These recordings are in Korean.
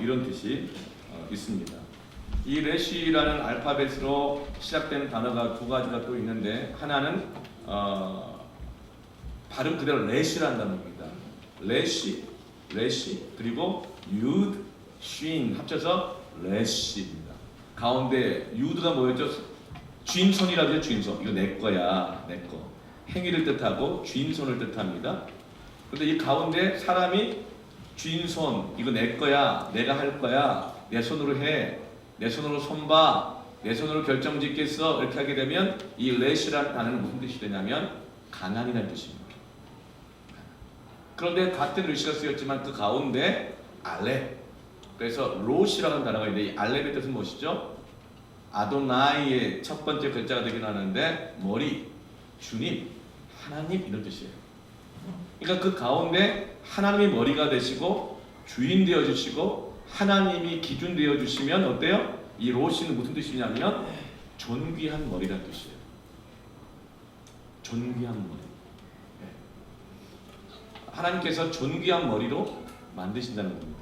이런 뜻이 있습니다. 이 레시라는 알파벳으로 시작되는 단어가 두 가지가 또 있는데, 하나는 발음 그대로 레시라는 단어입니다. 레시, 그리고 유드, 쉰 합쳐서 레시입니다. 가운데 유드가 뭐였죠? 쥔손이라고 하죠. 쥔손. 이거 내 거야, 내 거. 행위를 뜻하고 쥔손을 뜻합니다. 그런데 이 가운데 사람이 쥔손, 이거 내 거야, 내가 할 거야, 내 손으로 해, 내 손으로 손봐, 내 손으로 결정짓겠어, 이렇게 하게 되면 이 레시라는 단어는 무슨 뜻이 되냐면 가난이라는 뜻입니다. 그런데 같은 글씨가 쓰였지만 그 가운데 알렙, 그래서 롯이라는 단어가 있는데, 이 알렙의 뜻은 무엇이죠? 아도나이의 첫 번째 글자가 되긴 하는데 머리, 주님, 하나님 이런 뜻이에요. 그러니까 그 가운데 하나님이 머리가 되시고 주인 되어 주시고 하나님이 기준 되어 주시면 어때요? 이 롯은 무슨 뜻이냐면 존귀한 머리라는 뜻이에요. 존귀한 머리. 하나님께서 존귀한 머리로 만드신다는 겁니다.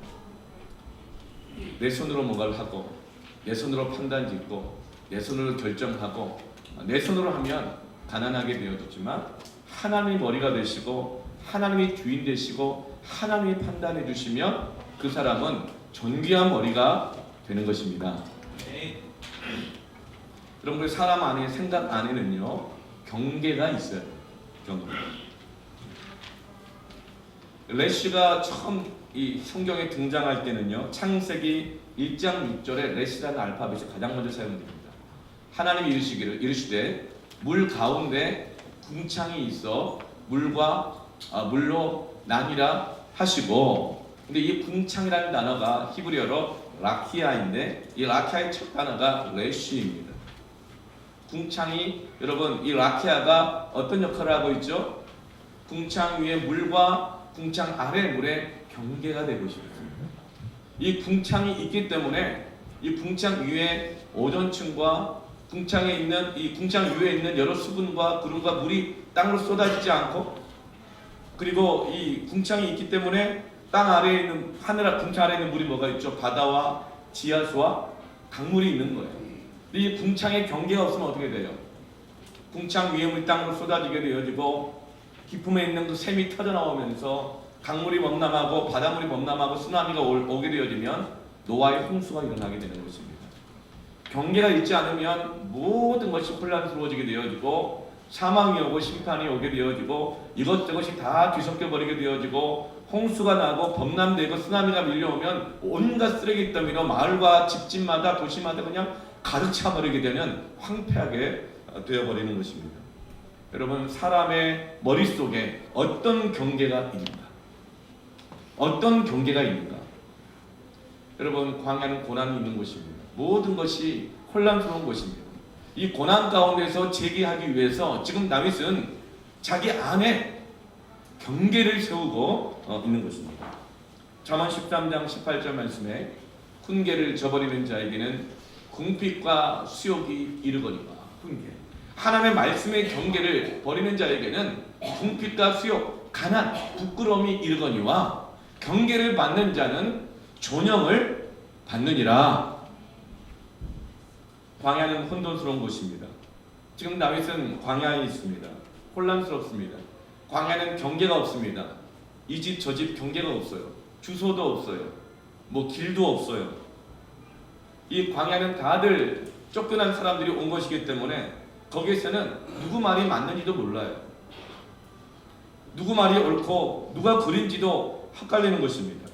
내 손으로 뭔가를 하고, 내 손으로 판단 짓고, 내 손으로 결정하고, 내 손으로 하면 가난하게 되어지지만 하나님이 머리가 되시고 하나님이 주인 되시고 하나님이 판단해 주시면 그 사람은 존귀한 머리가 되는 것입니다. 여러분들, 사람 안에, 생각 안에는요 경계가 있어요. 경계. 레시가 처음 이 성경에 등장할 때는요, 창세기 1장 6절에 레시라는 알파벳이 가장 먼저 사용됩니다. 하나님이 이르시되 물 가운데 궁창이 있어 물로 나뉘라 하시고, 근데 이 궁창이라는 단어가 히브리어로 라키아인데, 이 라키아의 첫 단어가 레시입니다. 궁창이, 여러분, 이 라키아가 어떤 역할을 하고 있죠? 궁창 위에 물과 궁창 아래 물의 경계가 되고 있습니다. 이 궁창이 있기 때문에 이 궁창 위에 오존층과 궁창에 있는 이 궁창 위에 있는 여러 수분과 구름과 물이 땅으로 쏟아지지 않고, 그리고 이 궁창이 있기 때문에 땅 아래에 있는 궁창 아래에 있는 물이 뭐가 있죠? 바다와 지하수와 강물이 있는 거예요. 근데 이 궁창의 경계가 없으면 어떻게 돼요? 궁창 위에 물이 땅으로 쏟아지게 되어지고 깊음에 있는 그 샘이 터져 나오면서 강물이 범람하고 바닷물이 범람하고 쓰나미가 오게 되어지면 노아의 홍수가 일어나게 되는 것입니다. 경계가 있지 않으면 모든 것이 혼란스러워지게 되어지고 사망이 오고 심판이 오게 되어지고 이것저것이 다 뒤섞여 버리게 되어지고 홍수가 나고 범람되고 쓰나미가 밀려오면 온갖 쓰레기 더미로 마을과 집집마다 도시마다 그냥 가득 차 버리게 되면 황폐하게 되어버리는 것입니다. 여러분, 사람의 머릿속에 어떤 경계가 있는가? 어떤 경계가 있는가? 여러분, 광야는 고난이 있는 곳입니다. 모든 것이 혼란스러운 곳입니다. 이 고난 가운데서 제기하기 위해서 지금 다윗은 자기 안에 경계를 세우고 있는 것입니다. 잠언 13장 18절 말씀에 훈계를 저버리는 자에게는 궁핍과 수욕이 이르거니와. 훈계. 하나님의 말씀의 경계를 버리는 자에게는 궁핍과 수욕, 가난, 부끄러움이 이르거니와 경계를 받는 자는 존영을 받느니라. 광야는 혼돈스러운 곳입니다. 지금 다윗은 광야에 있습니다. 혼란스럽습니다. 광야는 경계가 없습니다. 이 집 저 집 경계가 없어요. 주소도 없어요. 뭐 길도 없어요. 이 광야는 다들 쫓겨난 사람들이 온 것이기 때문에 거기에서는 누구 말이 맞는지도 몰라요. 누구 말이 옳고 누가 그린지도 헷갈리는 것입니다.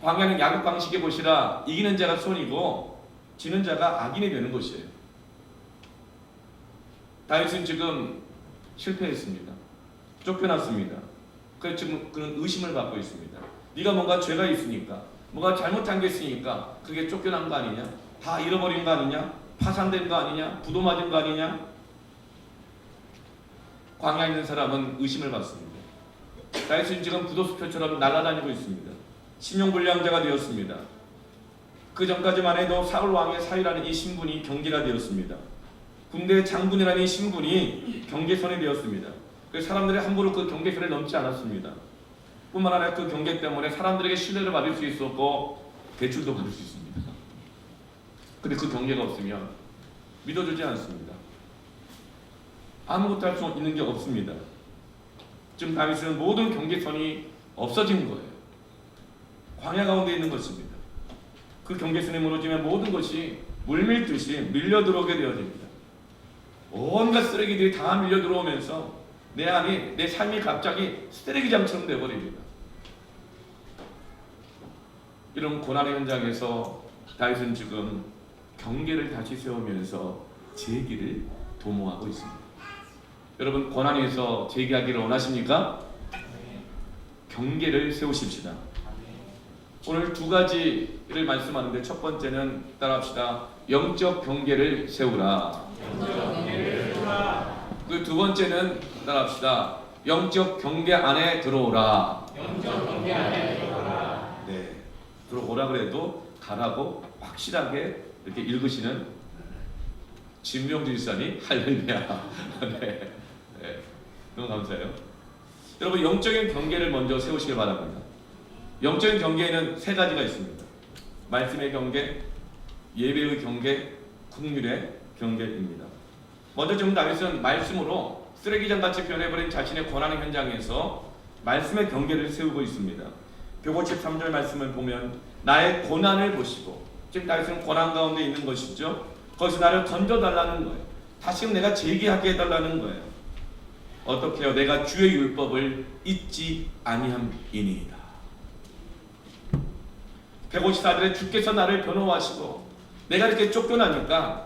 광야는 야곱 방식의 곳이라 이기는 자가 손이고 지는 자가 악인이 되는 것이에요. 다윗은 지금 실패했습니다. 쫓겨났습니다. 그래서 지금 그런 의심을 받고 있습니다. 네가 뭔가 죄가 있으니까, 뭔가 잘못한 게 있으니까 그게 쫓겨난 거 아니냐? 다 잃어버린 거 아니냐? 파산된 거 아니냐? 부도 맞은 거 아니냐? 광야에 있는 사람은 의심을 받습니다. 다윗은 지금 부도수표처럼 날아다니고 있습니다. 신용불량자가 되었습니다. 그 전까지만 해도 사울 왕의 사위라는 이 신분이 경계가 되었습니다. 군대 장군이라는 이 신분이 경계선이 되었습니다. 그래서 사람들이 함부로 그 경계선을 넘지 않았습니다. 뿐만 아니라 그 경계 때문에 사람들에게 신뢰를 받을 수 있었고 대출도 받을 수 있습니다. 근데 그 경계가 없으면 믿어주지 않습니다. 아무것도 할 수 있는 게 없습니다. 지금 다윗은 모든 경계선이 없어진 거예요. 광야 가운데 있는 것입니다. 그 경계선이 무너지면 모든 것이 물밀듯이 밀려 들어오게 되어집니다. 온갖 쓰레기들이 다 밀려 들어오면서 내 안이, 내 삶이 갑자기 쓰레기장처럼 되어버립니다. 이런 고난의 현장에서 다윗은 지금 경계를 다시 세우면서 재기를 도모하고 있습니다. 여러분, 고난에서 재기하기를 원하십니까? 경계를 세우십시다. 오늘 두 가지를 말씀하는데, 첫 번째는 따라합시다. 영적 경계를 세우라. 그 두 번째는 따라합시다. 영적 경계 안에 들어오라. 네, 들어오라 그래도 가라고 확실하게 이렇게 읽으시는 진명주의사님 할렐루야. 네, 네, 너무 감사해요. 여러분, 영적인 경계를 먼저 세우시길 바랍니다. 영적인 경계에는 세 가지가 있습니다. 말씀의 경계, 예배의 경계, 긍휼의 경계입니다. 먼저 지금 다윗은 말씀으로 쓰레기장같이 변해버린 자신의 고난의 현장에서 말씀의 경계를 세우고 있습니다. 153절 말씀을 보면 나의 고난을 보시고, 지금 다윗은 고난 가운데 있는 것이죠. 거기서 나를 건져달라는 거예요. 다시금 내가 재기하게 해달라는 거예요. 어떻게 해요? 내가 주의 율법을 잊지 아니함이니이다. 154절에 주께서 나를 변호하시고, 내가 이렇게 쫓겨나니까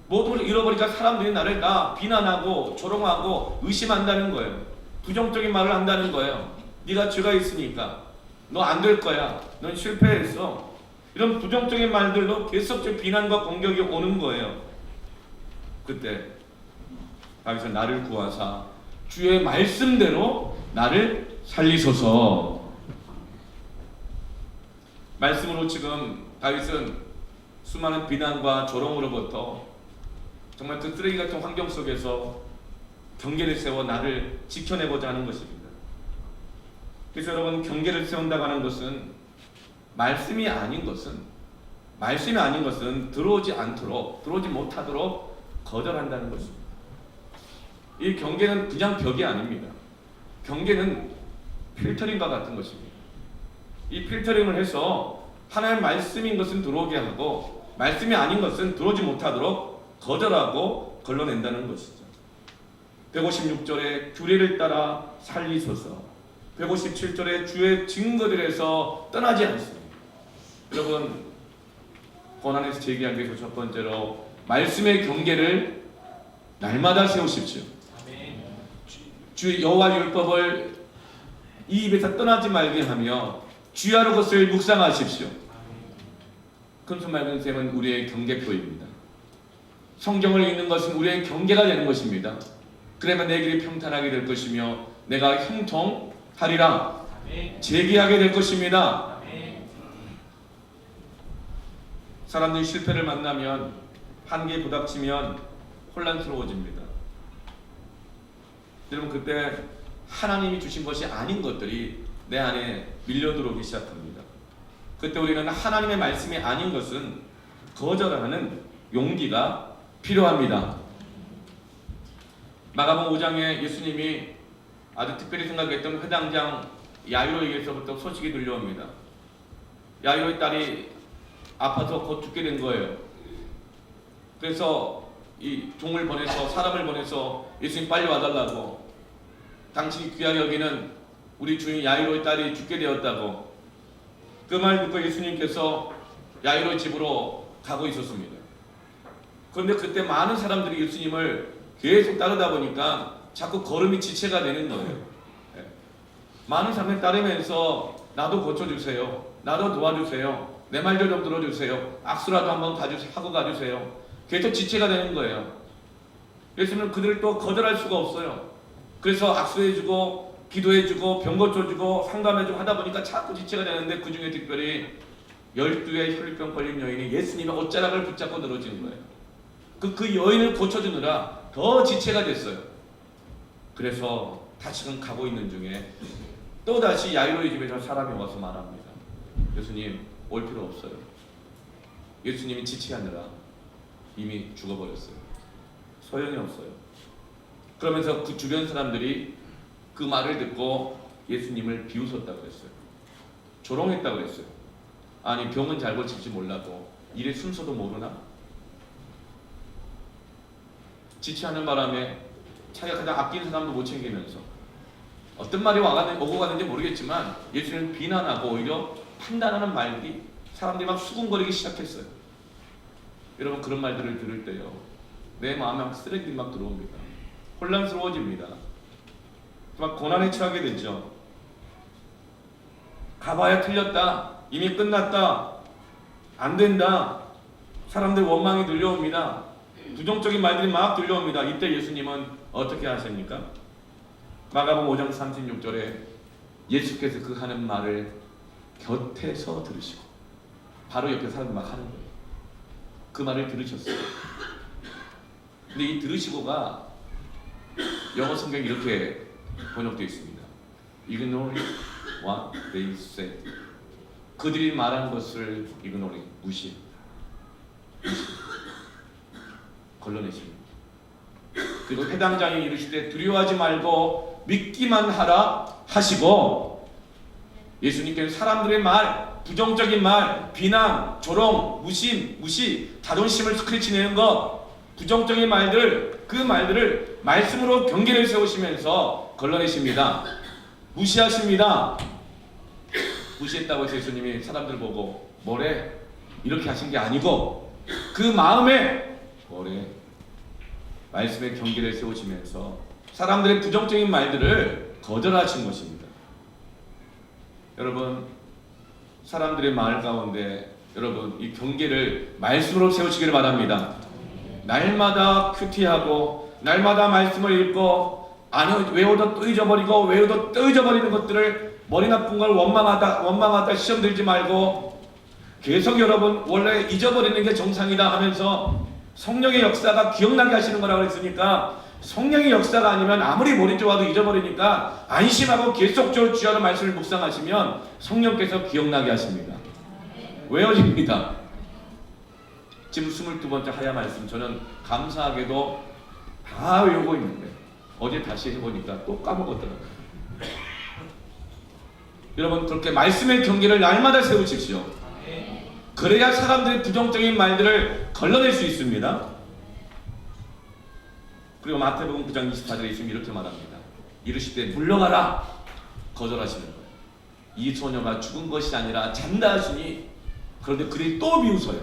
모든 걸 잃어버리니까 사람들이 나를 다 비난하고 조롱하고 의심한다는 거예요. 부정적인 말을 한다는 거예요. 네가 죄가 있으니까 너 안 될 거야, 넌 실패했어, 이런 부정적인 말들로 계속적 비난과 공격이 오는 거예요. 그때 다윗은 나를 구하사 주의 말씀대로 나를 살리소서. 말씀으로 지금 다윗은 수많은 비난과 조롱으로부터 정말 그 쓰레기 같은 환경 속에서 경계를 세워 나를 지켜내고자 하는 것입니다. 그래서 여러분, 경계를 세운다고 하는 것은 말씀이 아닌 것은 들어오지 못하도록 거절한다는 것입니다. 이 경계는 그냥 벽이 아닙니다. 경계는 필터링과 같은 것입니다. 이 필터링을 해서 하나님의 말씀인 것은 들어오게 하고, 말씀이 아닌 것은 들어오지 못하도록 거절하고 걸러낸다는 것이죠. 156절에 규례를 따라 살리소서. 157절에 주의 증거들에서 떠나지 않습니다. 여러분, 고난에서 재기하기 위해서 첫 번째로 말씀의 경계를 날마다 세우십시오. 주 여호와 율법을 이 입에서 떠나지 말게 하며 주야로 그것을 묵상하십시오. 금수 맑은 셈은 우리의 경계표입니다. 성경을 읽는 것은 우리의 경계가 되는 것입니다. 그러면 내 길이 평탄하게 될 것이며 내가 형통하리라. 재기하게 될 것입니다. 사람들이 실패를 만나면, 한계에 부닥치면 혼란스러워집니다. 여러분, 그때 하나님이 주신 것이 아닌 것들이 내 안에 밀려들어오기 시작합니다. 그때 우리는 하나님의 말씀이 아닌 것은 거절하는 용기가 필요합니다. 마가복음 5장에 예수님이 아주 특별히 생각했던 회당장 야이로에게서부터 소식이 들려옵니다. 야이로의 딸이 아파서 곧 죽게 된 거예요. 그래서 이 종을 보내서, 사람을 보내서 예수님 빨리 와달라고, 당신이 귀하게 여기는 우리 주인 야이로의 딸이 죽게 되었다고. 그 말 듣고 예수님께서 야이로의 집으로 가고 있었습니다. 그런데 그때 많은 사람들이 예수님을 계속 따르다 보니까 자꾸 걸음이 지체가 되는 거예요. 많은 사람들이 따르면서 나도 고쳐주세요, 나도 도와주세요, 내 말도 좀 들어주세요, 악수라도 한번 하고 가주세요. 계속 지체가 되는 거예요. 예수님은 그들을 또 거절할 수가 없어요. 그래서 악수해주고 기도해주고 병 고쳐주고 상담해주고 하다 보니까 자꾸 지체가 되는데, 그 중에 특별히 12의 혈류병 걸린 여인이 예수님의 옷자락을 붙잡고 늘어지는 거예요. 그 여인을 고쳐주느라 더 지체가 됐어요. 그래서 다시금 가고 있는 중에 또다시 야이로의 집에서 사람이 와서 말합니다. 예수님, 올 필요 없어요. 예수님이 지체하느라 이미 죽어버렸어요. 소용이 없어요. 그러면서 그 주변 사람들이 그 말을 듣고 예수님을 비웃었다고 그랬어요. 조롱했다고 그랬어요. 아니 병은 잘 고칠지 몰라도 일의 순서도 모르나? 지체하는 바람에 자기가 가장 아끼는 사람도 못 챙기면서 어떤 말이 오고 가는지 모르겠지만 예수님을 비난하고 오히려 판단하는 말들이 사람들이 막 수군거리기 시작했어요. 여러분 그런 말들을 들을 때요 내 마음에 막 쓰레기 막 들어옵니다. 혼란스러워집니다. 막 고난에 처하게 되죠. 가봐야 틀렸다. 이미 끝났다. 안 된다. 사람들 원망이 들려옵니다. 부정적인 말들이 막 들려옵니다. 이때 예수님은 어떻게 하십니까? 마가복음 5장 36절에 예수께서 그 하는 말을 곁에서 들으시고 바로 옆에 사람들 막 하는 거예요. 그 말을 들으셨어요. 근데 이 들으시고가 영어 성경에 이렇게 번역되어 있습니다. Ignore what they said. 그들이 말한 것을 ignore, 무시. 걸러내십니다. 그리고 해당장이 이르시되 두려워하지 말고 믿기만 하라 하시고 예수님께서 사람들의 말, 부정적인 말, 비난, 조롱, 무시, 자존심을 스크래치내는 것, 부정적인 말들, 그 말들을 말씀으로 경계를 세우시면서 걸러내십니다. 무시하십니다. 무시했다고 해서 예수님이 사람들 보고 뭐래? 이렇게 하신 게 아니고 그 마음에 뭐래? 말씀의 경계를 세우시면서 사람들의 부정적인 말들을 거절하신 것입니다. 여러분 사람들의 말 가운데 여러분 이 경계를 말씀으로 세우시기를 바랍니다. 날마다 큐티하고 날마다 말씀을 읽고 외우다 또 잊어버리고 외우다 또 잊어버리는 것들을 머리 나쁜 걸 원망하다 시험 들지 말고 계속 여러분 원래 잊어버리는 게 정상이다 하면서 성령의 역사가 기억나게 하시는 거라고 했으니까 성령의 역사가 아니면 아무리 머리 좋아도 잊어버리니까 안심하고 계속적으로 주야의 말씀을 묵상하시면 성령께서 기억나게 하십니다. 외워집니다. 지금 22번째 하야 말씀 저는 감사하게도 다 외우고 있는데 어제 다시 해보니까 또 까먹었더라고요. 여러분 그렇게 말씀의 경계를 날마다 세우십시오. 그래야 사람들의 부정적인 말들을 걸러낼 수 있습니다. 그리고 마태복음 9장 24절에 예수님이 이렇게 말합니다. 이르시되 물러가라 거절하시는 거예요. 이 소녀가 죽은 것이 아니라 잔다 하시니 그런데 그들이 또 비웃어요.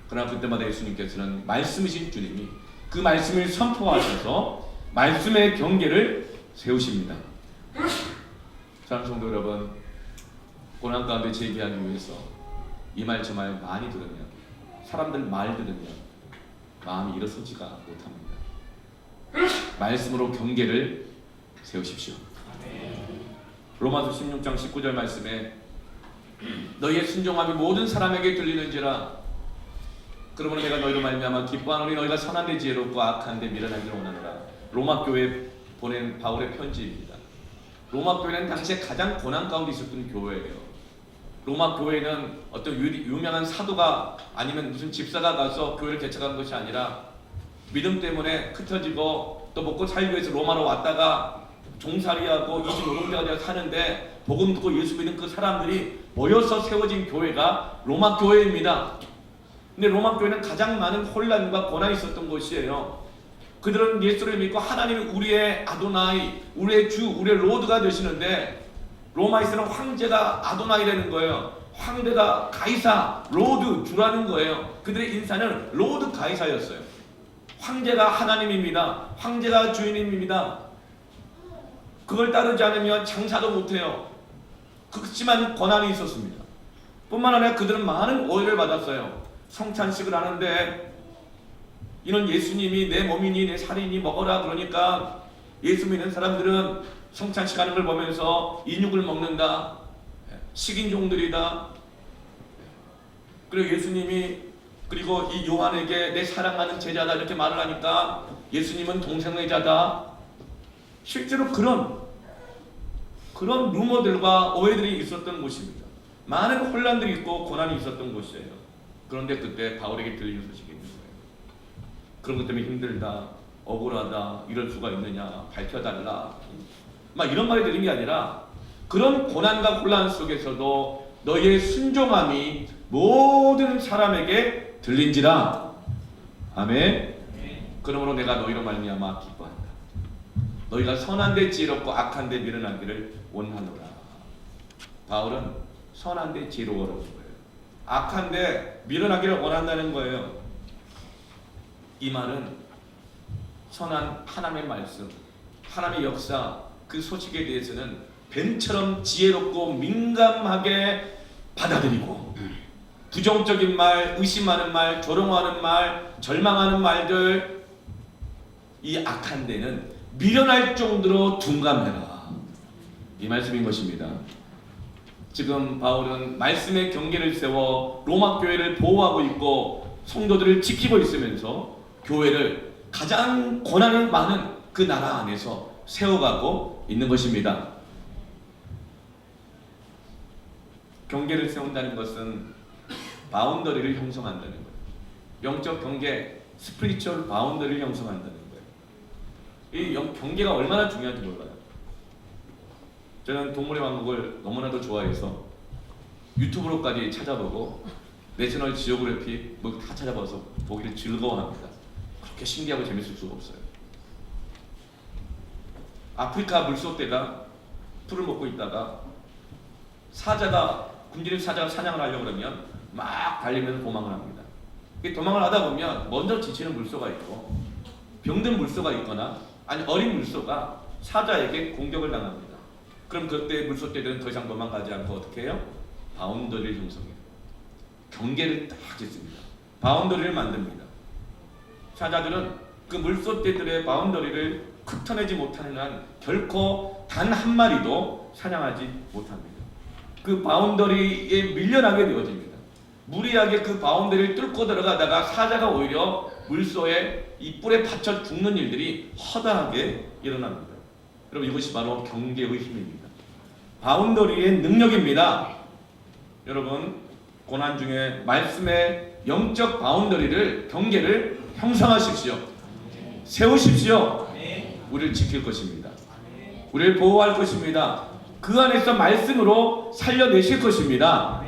그러나 그때마다 예수님께서는 말씀이신 주님이 그 말씀을 선포하셔서 말씀의 경계를 세우십니다. 사랑하는 성도 여러분, 고난 가운데 제기하기 위해서 이 말 저 말 많이 들으면 사람들 말 들으면 마음이 일어서지가 못합니다. 말씀으로 경계를 세우십시오. 로마서 16장 19절 말씀에 너희의 순종함이 모든 사람에게 들리는지라 그러므로 내가 너희로 말미암아 기뻐하노니 너희가 선한데 지혜롭고 악한데 미련하기를 원하노라. 로마 교회에 보낸 바울의 편지입니다. 로마 교회는 당시에 가장 고난 가운데 있었던 교회예요. 로마 교회는 어떤 유명한 사도가 아니면 무슨 집사가 가서 교회를 개척한 것이 아니라 믿음 때문에 흩어지고 또 먹고 살기 위해서 로마로 왔다가 종살이하고 이주 노동자가 되어 사는데 복음 듣고 예수 믿는 그 사람들이 모여서 세워진 교회가 로마 교회입니다. 근데 로마 교회는 가장 많은 혼란과 고난이 있었던 곳이에요. 그들은 예수를 믿고 하나님이 우리의 아도나이, 우리의 주, 우리의 로드가 되시는데 로마에서는 황제가 아도나이라는 거예요. 황제가 가이사, 로드, 주라는 거예요. 그들의 인사는 로드 가이사였어요. 황제가 하나님입니다. 황제가 주인입니다. 그걸 따르지 않으면 장사도 못해요. 그렇지만 고난이 있었습니다. 뿐만 아니라 그들은 많은 오해를 받았어요. 성찬식을 하는데 이는 예수님이 내 몸이니 내 살이니 먹어라 그러니까 예수 믿는 사람들은 성찬식 하는 걸 보면서 인육을 먹는다. 식인종들이다. 그리고 예수님이 그리고 이 요한에게 내 사랑하는 제자다 이렇게 말을 하니까 예수님은 동생의 자다. 실제로 그런 루머들과 오해들이 있었던 곳입니다. 많은 혼란들이 있고 고난이 있었던 곳이에요. 그런데 그때 바울에게 들리는 소식이 있는 거예요. 그런 것 때문에 힘들다, 억울하다, 이럴 수가 있느냐, 밝혀달라, 막 이런 말이 들린 게 아니라 그런 고난과 혼란 속에서도 너희의 순종함이 모든 사람에게 들린지라. 아멘. 그러므로 내가 너희로 말미암아 기뻐한다. 너희가 선한 데 지혜롭고 악한 데 미련하기를 원하노라. 바울은 선한 데 지혜로워라는 거예요. 악한 데 미련하기를 원한다는 거예요. 이 말은 선한 하나님의 말씀, 하나님의 역사, 그 소식에 대해서는 뱀처럼 지혜롭고 민감하게 받아들이고 부정적인 말, 의심하는 말, 조롱하는 말, 절망하는 말들, 이 악한 데는 미련할 정도로 둔감해라. 이 말씀인 것입니다. 지금 바울은 말씀의 경계를 세워 로마 교회를 보호하고 있고 성도들을 지키고 있으면서 교회를 가장 고난이 많은 그 나라 안에서 세워가고 있는 것입니다. 경계를 세운다는 것은 바운더리를 형성한다는 거예요. 영적 경계, 스피리추얼 바운더리를 형성한다는 거예요. 이 경계가 얼마나 중요한지 몰라요. 저는 동물의 왕국을 너무나도 좋아해서 유튜브로까지 찾아보고 내셔널 지오그래피 뭐 다 찾아봐서 보기를 즐거워합니다. 그렇게 신기하고 재밌을 수가 없어요. 아프리카 물소떼가 풀을 먹고 있다가 굶주린 사자가 사냥을 하려고 그러면 막 달리면서 도망을 합니다. 도망을 하다 보면 먼저 지치는 물소가 있고 병든 물소가 있거나 아니 어린 물소가 사자에게 공격을 당합니다. 그럼 그때 물소떼들은 더 이상 도망가지 않고 어떻게 해요? 바운더리를 형성해요. 경계를 딱 짓습니다. 바운더리를 만듭니다. 사자들은 그 물소떼들의 바운더리를 흩어내지 못하는 한 결코 단 한 마리도 사냥하지 못합니다. 그 바운더리에 밀려나게 되어집니다. 무리하게 그 바운더리를 뚫고 들어가다가 사자가 오히려 물소의 이 뿔에 받쳐 죽는 일들이 허다하게 일어납니다. 여러분, 이것이 바로 경계의 힘입니다. 바운더리의 능력입니다. 여러분, 고난 중에 말씀의 영적 바운더리를, 경계를 형성하십시오. 세우십시오. 우리를 지킬 것입니다. 우리를 보호할 것입니다. 그 안에서 말씀으로 살려내실 것입니다.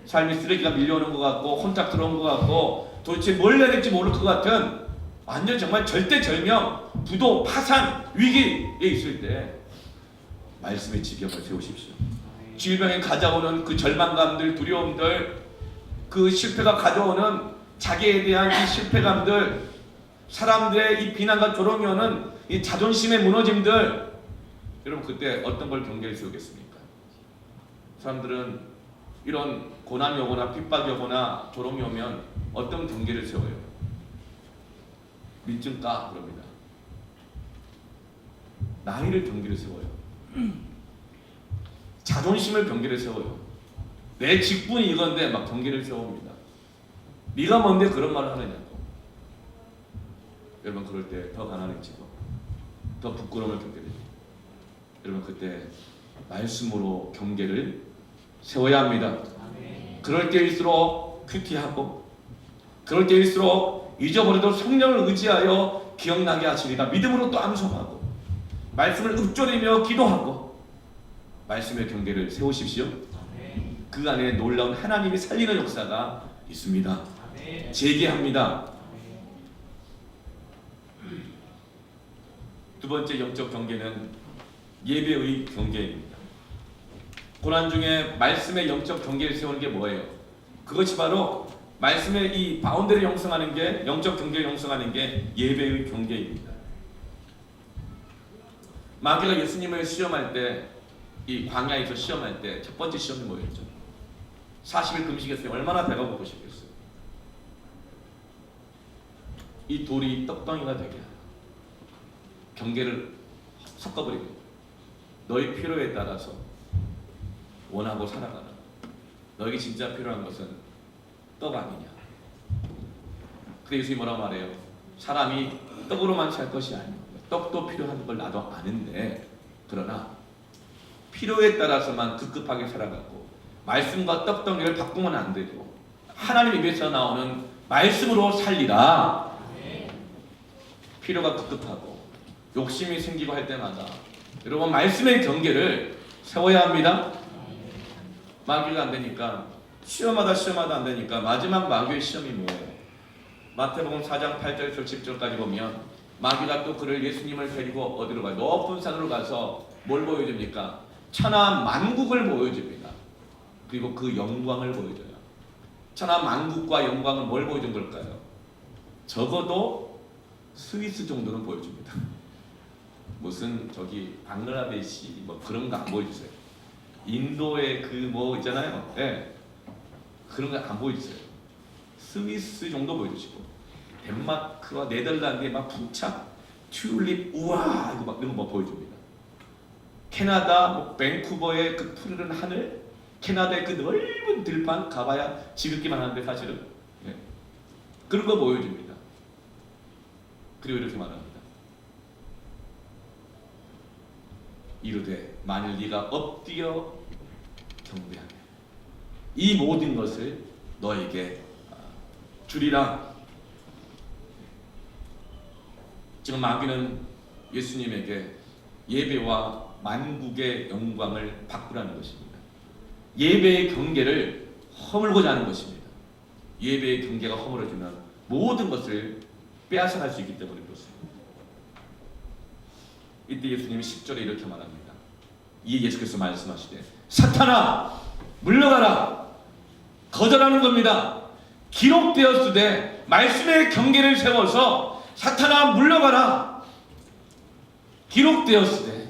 삶이 쓰레기가 밀려오는 것 같고 혼탁 들어온 것 같고 도대체 뭘 해야 될지 모를 것 같은 완전 정말 절대절명, 부도, 파산, 위기에 있을 때 말씀의 지경을 세우십시오. 질병이 가져오는 그 절망감들, 두려움들, 그 실패가 가져오는 자기에 대한 이 실패감들, 사람들의 이 비난과 조롱이 오는 이 자존심의 무너짐들, 여러분 그때 어떤 걸 경계를 세우겠습니까? 사람들은 이런 고난이 오거나 핍박이 오거나 조롱이 오면 어떤 경계를 세워요? 민증 까 그럽니다. 나이를 경계를 세워요. 자존심을 경계를 세워요. 내 직분이 이건데 막 경계를 세웁니다. 네가 뭔데 그런 말을 하느냐고. 여러분 그럴 때 더 가난해지고 더 부끄러움을 겪게 됩니다. 여러분 그때 말씀으로 경계를 세워야 합니다. 그럴 때일수록 큐티하고 그럴 때일수록 잊어버려도 성령을 의지하여 기억나게 하시리라 믿음으로 또 암송하고 말씀을 읊조리며 기도하고 말씀의 경계를 세우십시오. 그 안에 놀라운 하나님이 살리는 역사가 있습니다. 재개합니다. 두 번째 영적 경계는 예배의 경계입니다. 고난 중에 말씀의 영적 경계를 세우는 게 뭐예요? 그것이 바로 말씀의 이 바운더리를 형성하는 게, 영적 경계를 형성하는 게 예배의 경계입니다. 마귀가 예수님을 시험할 때, 이 광야에서 시험할 때 첫 번째 시험이 뭐였죠? 40일 금식했어요. 얼마나 배가 고프시겠어요? 이 돌이 떡덩이가 되게 하라. 경계를 섞어버리고 너희 필요에 따라서 원하고 살아가라. 너에게 진짜 필요한 것은 떡 아니냐. 그래서 예수님이 뭐라고 말해요? 사람이 떡으로만 살 것이 아니고 떡도 필요한 걸 나도 아는데, 그러나 필요에 따라서만 급급하게 살아가고 말씀과 떡덩이를 바꾸면 안 되죠. 하나님 입에서 나오는 말씀으로 살리라. 필요가 급급하고 욕심이 생기고 할 때마다 여러분 말씀의 경계를 세워야 합니다. 마귀가 안 되니까 시험하다 안 되니까 마지막 마귀의 시험이 뭐예요? 마태복음 4장 8절에서 10절까지 보면 마귀가 또 그를 예수님을 데리고 어디로 가요? 높은 산으로 가서 뭘 보여줍니까? 천하 만국을 보여줍니다. 그리고 그 영광을 보여줘요. 천하 만국과 영광은 뭘 보여준 걸까요? 적어도 스위스 정도는 보여줍니다. 무슨 저기 방글라데시 뭐 그런 거 안 보여주세요. 인도의 그 뭐 있잖아요. 네. 그런 거 안 보여주세요. 스위스 정도 보여주시고 덴마크와 네덜란드의 막 풍차, 튤립, 우와 이거 막 이런 거 보여줍니다. 캐나다 뭐 밴쿠버의 그 푸르른 하늘, 캐나다의 그 넓은 들판 가봐야 지겹기만 하는데 사실은 네. 그런 거 보여줍니다. 그리고 이렇게 말합니다. 이르되 만일 네가 엎드려 경배하면 이 모든 것을 너에게 주리라. 지금 마귀는 예수님에게 예배와 만국의 영광을 바꾸라는 것입니다. 예배의 경계를 허물고자 하는 것입니다. 예배의 경계가 허물어지면 모든 것을 빼앗아갈 수 있기 때문에 그렇습니다. 이때 예수님이 10절에 이렇게 말합니다. 이 예수께서 말씀하시되 사탄아 물러가라. 거절하는 겁니다. 기록되었으되 말씀의 경계를 세워서 사탄아 물러가라. 기록되었으되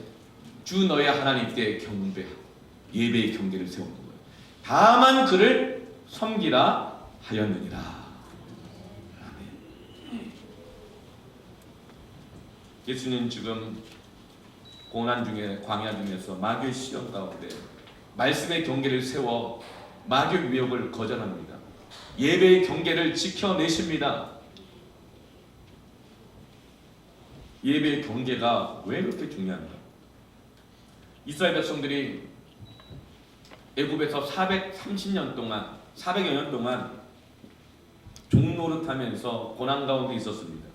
주 너의 하나님께 경배하고 예배의 경계를 세우는 거예요. 다만 그를 섬기라 하였느니라. 아멘. 예수님 지금 고난 중에 광야 중에서 마귀의 시험 가운데 말씀의 경계를 세워 마귀의 위협을 거절합니다. 예배의 경계를 지켜내십니다. 예배의 경계가 왜 그렇게 중요한가? 이스라엘 백성들이 애굽에서 430년 동안 400여 년 동안 종노릇하면서 고난 가운데 있었습니다.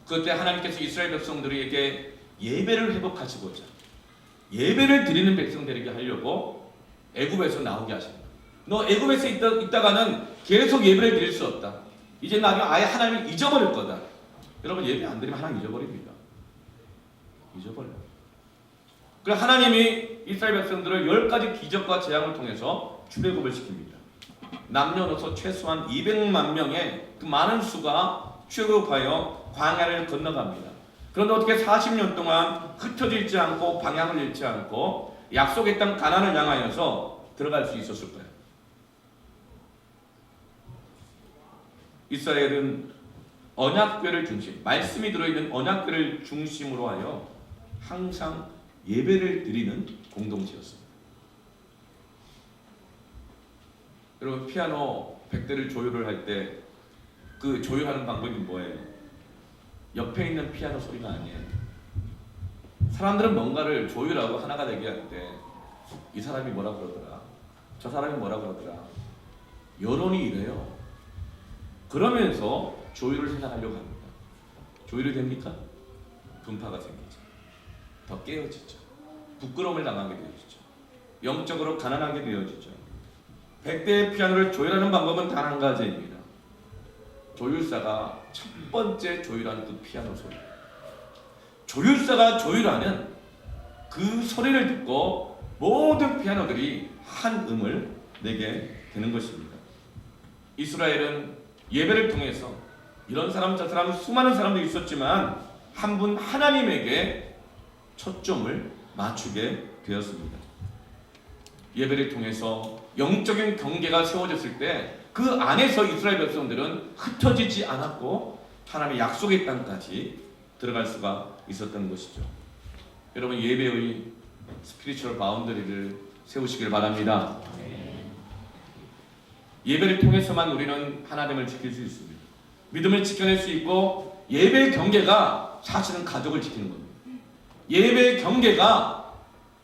그때 하나님께서 이스라엘 백성들에게 예배를 회복하시고자 예배를 드리는 백성들에게 하려고 애굽에서 나오게 하십니다. 너 애굽에서 있다가는 계속 예배를 드릴 수 없다. 이제 나중에 아예 하나님을 잊어버릴 거다. 여러분 예배 안 드리면 하나님 잊어버립니다. 잊어버려요. 그래서 하나님이 이스라엘 백성들을 10가지 기적과 재앙을 통해서 출애굽을 시킵니다. 남녀노소 최소한 200만 명의 그 많은 수가 출애굽하여 광야를 건너갑니다. 그런데 어떻게 40년 동안 흩어져 있지 않고 방향을 잃지 않고 약속의 땅 가나안을 향하여서 들어갈 수 있었을까요? 이스라엘은 언약궤를 중심, 말씀이 들어있는 언약궤를 중심으로 하여 항상 예배를 드리는 공동체였습니다. 여러분 피아노 100대를 조율을 할 때 그 조율하는 방법이 뭐예요? 옆에 있는 피아노 소리가 아니에요. 사람들은 뭔가를 조율하고 하나가 되게 할 때 이 사람이 뭐라 그러더라, 저 사람이 뭐라 그러더라, 여론이 이래요. 그러면서 조율을 생각하려고 합니다. 조율이 됩니까? 분파가 생기죠. 더 깨어지죠. 부끄러움을 당하게 되어지죠. 영적으로 가난하게 되어지죠. 100대의 피아노를 조율하는 방법은 단 한 가지입니다. 조율사가 첫 번째 조율하는 그 피아노 소리, 조율사가 조율하는 그 소리를 듣고 모든 피아노들이 한 음을 내게 되는 것입니다. 이스라엘은 예배를 통해서 이런 사람 저 사람 수많은 사람들이 있었지만 한 분 하나님에게 초점을 맞추게 되었습니다. 예배를 통해서 영적인 경계가 세워졌을 때 그 안에서 이스라엘 백성들은 흩어지지 않았고 하나님의 약속의 땅까지 들어갈 수가 있었던 것이죠. 여러분 예배의 스피리추얼 바운더리를 세우시길 바랍니다. 예배를 통해서만 우리는 하나님을 지킬 수 있습니다. 믿음을 지켜낼 수 있고 예배의 경계가 사실은 가족을 지키는 겁니다. 예배의 경계가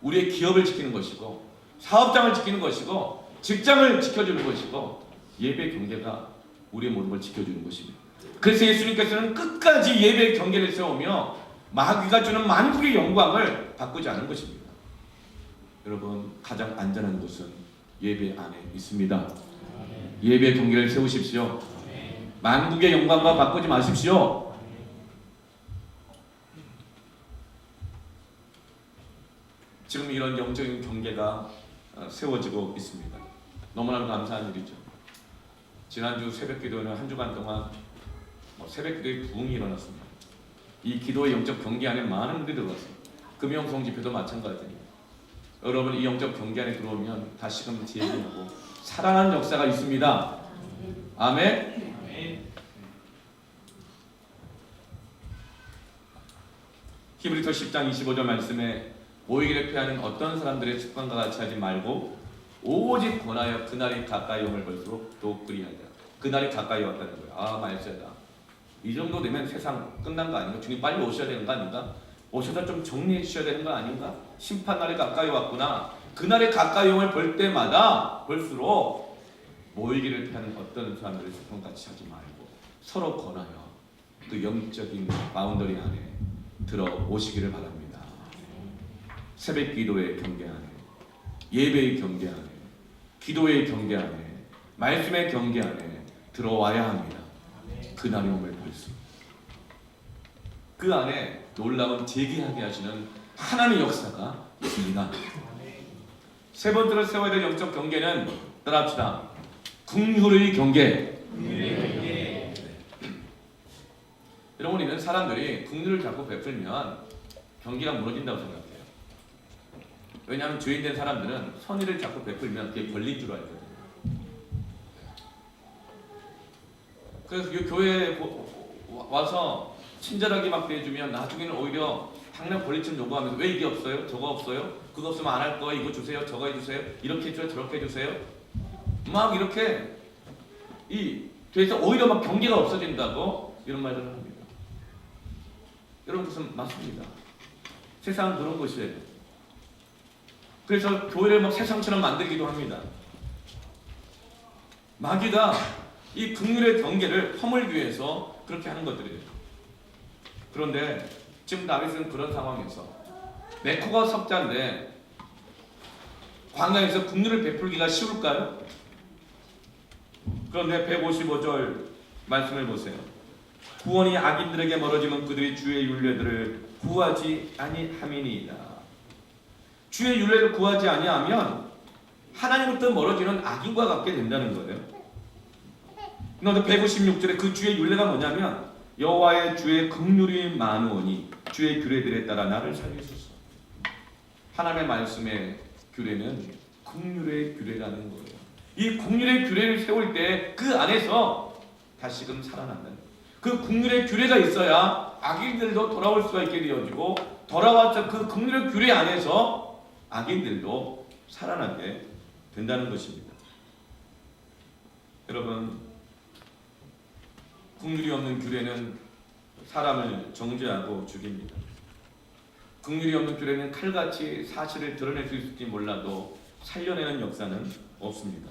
우리의 기업을 지키는 것이고 사업장을 지키는 것이고 직장을 지켜주는 것이고 예배 경계가 우리의 모든 걸 지켜주는 것입니다. 그래서 예수님께서는 끝까지 예배 경계를 세우며 마귀가 주는 만국의 영광을 바꾸지 않은 것입니다. 여러분, 가장 안전한 곳은 예배 안에 있습니다. 예배 경계를 세우십시오. 만국의 영광과 바꾸지 마십시오. 지금 이런 영적인 경계가 세워지고 있습니다. 너무나 감사한 일이죠. 지난주 새벽기도에는 한 주간 동안 새벽기도의 부흥이 일어났습니다. 이 기도의 영적 경계 안에 많은 분들이 들어왔습니다. 금요성 집회도 마찬가지입니다. 여러분, 이 영적 경계 안에 들어오면 다시금 재림하고 살아나는 역사가 있습니다. 아멘. 히브리서 10장 25절 말씀에 모이기를 피하는 어떤 사람들의 습관과 같이 하지 말고 오직 권하여 그날이 가까이 오면 볼수록 더욱 그리하자. 그날이 가까이 왔다는 거예요. 아, 말세다. 이 정도 되면 세상 끝난 거 아닌가? 주님 빨리 오셔야 되는 거 아닌가? 오셔서 좀 정리해 주셔야 되는 거 아닌가? 심판날이 가까이 왔구나. 그날이 가까이 오면 볼 때마다 볼수록 모이기를 피하는 어떤 사람들의 습관 같이 하지 말고 서로 권하여 그 영적인 바운더리 안에 들어오시기를 바랍니다. 새벽 기도의 경계 안에, 예배의 경계 안에, 기도의 경계 안에, 말씀의 경계 안에 들어와야 합니다. 그날이 오면 볼수록 그 안에 놀라운 재기하게 하시는 하나님의 역사가 있습니다. 세 번째로 세워야 될 영적 경계는 따라합시다. 긍휼의 경계. 여러분, 이런 사람들이 긍휼을 자꾸 베풀면 경계가 무너진다고 생각해요. 왜냐하면 죄인된 사람들은 선의를 자꾸 베풀면 그게 벌린 줄 알거든요. 그래서 교회에 와서 친절하게 막 대해주면 나중에는 오히려 당장 벌리처럼 요구하면서 왜 이게 없어요? 저거 없어요? 그거 없으면 안 할 거야. 이거 주세요. 저거 해주세요. 이렇게 해줘요. 저렇게 해주세요. 막 이렇게 돼서 오히려 막 경계가 없어진다고 이런 말들을 합니다. 여러분, 그것은 맞습니다. 세상은 그런 것이에요. 그래서 교회를 막 세상처럼 만들기도 합니다. 마귀가 이 긍휼의 경계를 허물기 위해서 그렇게 하는 것들이에요. 그런데 지금 다윗은 그런 상황에서 메코가 석자인데 광야에서 긍휼을 베풀기가 쉬울까요? 그런데 155절 말씀을 보세요. 구원이 악인들에게 멀어지면 그들이 주의 율례들을 구하지 아니함이니이다. 주의 율례를 구하지 아니하면 하나님부터 멀어지는 악인과 같게 된다는 거예요. 그런데 156절에 그 주의 율례가 뭐냐면 여호와의 주의 긍휼이 많으오니 주의 규례들에 따라 나를 살리소서. 하나님의 말씀의 규례는 긍휼의 규례라는 거예요. 이 긍휼의 규례를 세울 때 그 안에서 다시금 살아난다는 거예요. 그 긍휼의 규례가 있어야 악인들도 돌아올 수가 있게 되어지고 돌아와서 그 긍휼의 규례 안에서 악인들도 살아나게 된다는 것입니다. 여러분, 긍휼이 없는 규례는 사람을 정죄하고 죽입니다. 긍휼이 없는 규례는 칼같이 사실을 드러낼 수 있을지 몰라도 살려내는 역사는 없습니다.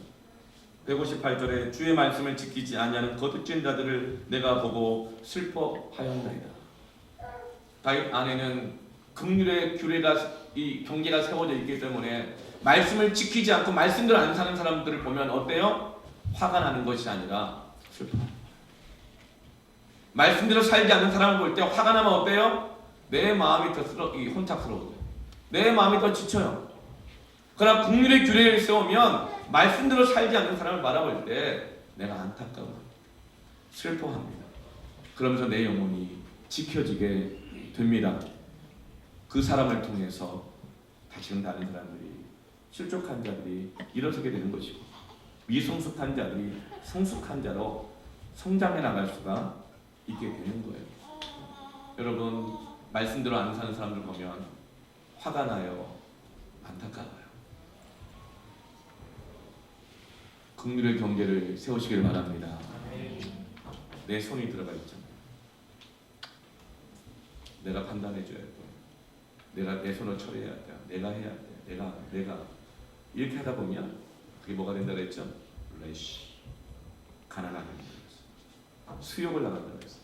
158절에 주의 말씀을 지키지 아니하는 거듭진 자들을 내가 보고 슬퍼하였나이다. 다윗 안에는 긍휼의 규례가 이 경계가 세워져 있기 때문에 말씀을 지키지 않고 말씀대로 안 사는 사람들을 보면 어때요? 화가 나는 것이 아니라 슬퍼합니다. 말씀대로 살지 않는 사람을 볼 때 화가 나면 어때요? 내 마음이 더 혼탁스러워져요. 내 마음이 더 지쳐요. 그러나 긍휼의 규례를 세우면 말씀대로 살지 않는 사람을 바라볼 때 내가 안타까워 슬퍼합니다. 그러면서 내 영혼이 지켜지게 됩니다. 그 사람을 통해서 다시금 다른 사람들이 실족한 자들이 일어서게 되는 것이고 미성숙한 자들이 성숙한 자로 성장해 나갈 수가 있게 되는 거예요. 여러분, 말씀대로 안 사는 사람들 보면 화가 나요? 안타까워요? 긍휼의 경계를 세우시기를 바랍니다. 내 손이 들어가 있잖아요. 내가 판단해 줘야 돼. 내가 내 손을 처리해야 돼. 내가 해야 돼. 내가 이렇게 하다 보면 그게 뭐가 된다고 했죠? 레시, 가난하게 된다고 했어요. 수욕을 나간다고 했어요.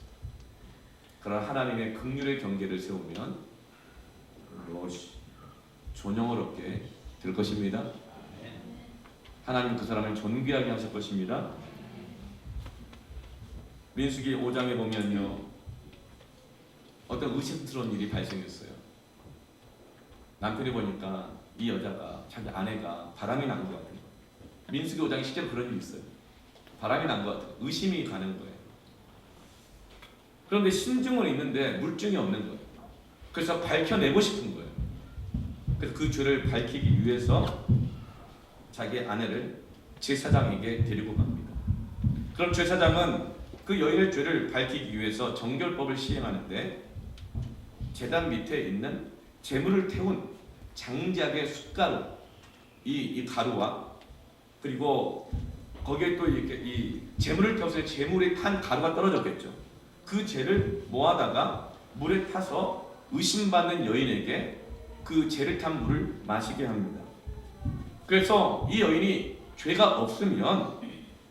그런 하나님의 긍휼의 경계를 세우면 로시, 존영을 얻게 될 것입니다. 하나님 그 사람을 존귀하게 하실 것입니다. 민수기 5장에 보면요, 어떤 의심스러운 일이 발생했어요. 남편이 보니까 이 여자가, 자기 아내가 바람이 난 것 같아요. 민수기 5장에 실제로 그런 일이 있어요. 바람이 난 것 같아요. 의심이 가는 거예요. 그런데 신증은 있는데 물증이 없는 거예요. 그래서 밝혀내고 싶은 거예요. 그래서 그 죄를 밝히기 위해서 자기 아내를 제사장에게 데리고 갑니다. 그럼 제사장은 그 여인의 죄를 밝히기 위해서 정결법을 시행하는데 제단 밑에 있는 재물을 태운 장작의 숯가루, 이 가루와 그리고 거기에 또 이렇게 이 재물을 태워서 재물에 탄 가루가 떨어졌겠죠. 그 재를 모아다가 물에 타서 의심받는 여인에게 그 재를 탄 물을 마시게 합니다. 그래서 이 여인이 죄가 없으면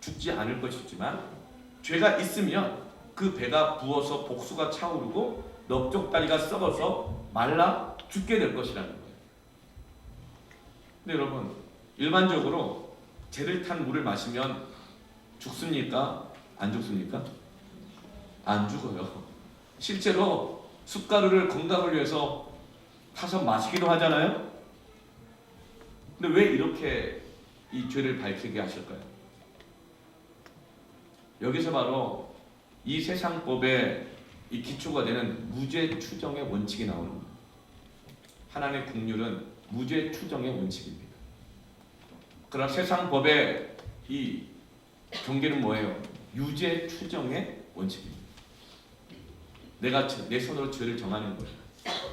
죽지 않을 것이지만 죄가 있으면 그 배가 부어서 복수가 차오르고 넓적다리가 썩어서 말라 죽게 될 것이라는 거예요. 근데 여러분, 일반적으로 재를 탄 물을 마시면 죽습니까? 안 죽습니까? 안 죽어요. 실제로 숯가루를 건강을 위해서 타서 마시기도 하잖아요. 근데 왜 이렇게 이 죄를 밝히게 하실까요? 여기서 바로 이 세상법의 이 기초가 되는 무죄 추정의 원칙이 나오는 거예요. 하나님의 긍휼은 무죄 추정의 원칙입니다. 그러나 세상법의 이 경계는 뭐예요? 유죄 추정의 원칙입니다. 내가 내 손으로 죄를 정하는 거예요.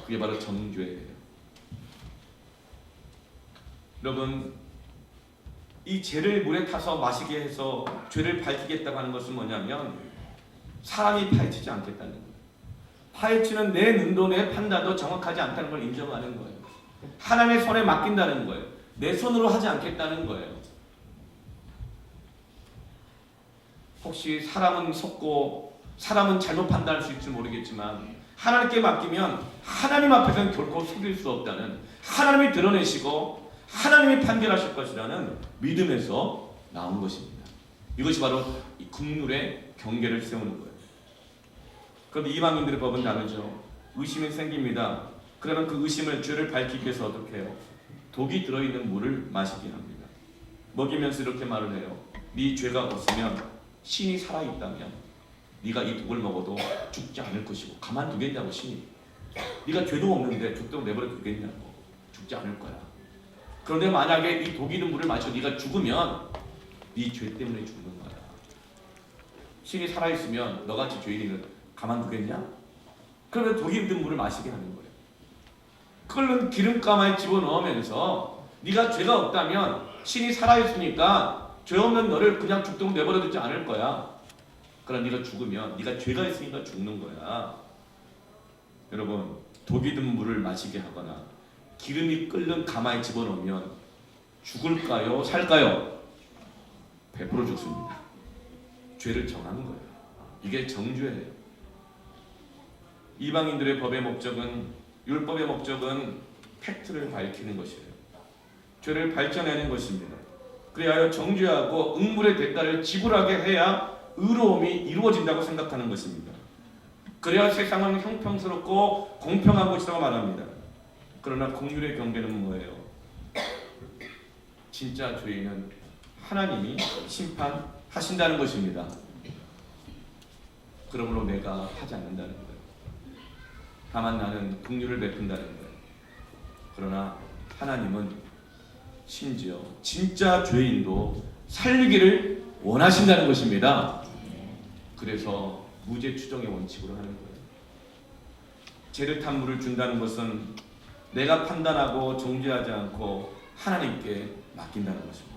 그게 바로 정죄예요. 여러분, 이 죄를 물에 타서 마시게 해서 죄를 밝히겠다고 하는 것은 뭐냐면 사람이 파헤치지 않겠다는 거예요. 파헤치는 내 눈도 내 판단도 정확하지 않다는 걸 인정하는 거예요. 하나님의 손에 맡긴다는 거예요. 내 손으로 하지 않겠다는 거예요. 혹시 사람은 속고 사람은 잘못 판단할 수 있을지 모르겠지만 하나님께 맡기면 하나님 앞에서는 결코 속일 수 없다는, 하나님이 드러내시고 하나님이 판결하실 것이라는 믿음에서 나온 것입니다. 이것이 바로 이 긍휼의 경계를 세우는 거예요. 그런데 이방인들의 법은 다르죠. 의심이 생깁니다. 그러면 그 의심을, 죄를 밝히기 위해서 어떻게 해요? 독이 들어있는 물을 마시게 합니다. 먹이면서 이렇게 말을 해요. 네 죄가 없으면, 신이 살아있다면 네가 이 독을 먹어도 죽지 않을 것이고 가만두겠냐고, 신이. 네가 죄도 없는데 죽도록 내버려 두겠냐고. 죽지 않을 거야. 그런데 만약에 이 독이 있는 물을 마셔 네가 죽으면 네 죄 때문에 죽는 거야. 신이 살아있으면 너같이 죄인이는 가만두겠냐? 그러면 독이 있는 물을 마시게 하는 거예요. 그걸로 기름가마에 집어넣으면서 네가 죄가 없다면 신이 살아있으니까 죄 없는 너를 그냥 죽도록 내버려 두지 않을 거야. 그러나 네가 죽으면 네가 죄가 있으니까 죽는 거야. 여러분, 독이 든 물을 마시게 하거나 기름이 끓는 가마에 집어넣으면 죽을까요? 살까요? 100% 죽습니다. 죄를 정하는 거예요. 이게 정죄예요. 이방인들의 법의 목적은, 율법의 목적은 팩트를 밝히는 것이에요. 죄를 밝혀내는 것입니다. 그리하여 정죄하고 응물의 대가를 지불하게 해야 의로움이 이루어진다고 생각하는 것입니다. 그래야 세상은 형평스럽고 공평한 곳이라고 말합니다. 그러나 긍휼의 경계는 뭐예요? 진짜 죄인은 하나님이 심판하신다는 것입니다. 그러므로 내가 하지 않는다는 거예요. 다만 나는 긍휼을 베푼다는 거예요. 그러나 하나님은 심지어 진짜 죄인도 살리기를 원하신다는 것입니다. 그래서 무죄 추정의 원칙으로 하는 거예요. 죄를 탄 물을 준다는 것은 내가 판단하고 정죄하지 않고 하나님께 맡긴다는 것입니다.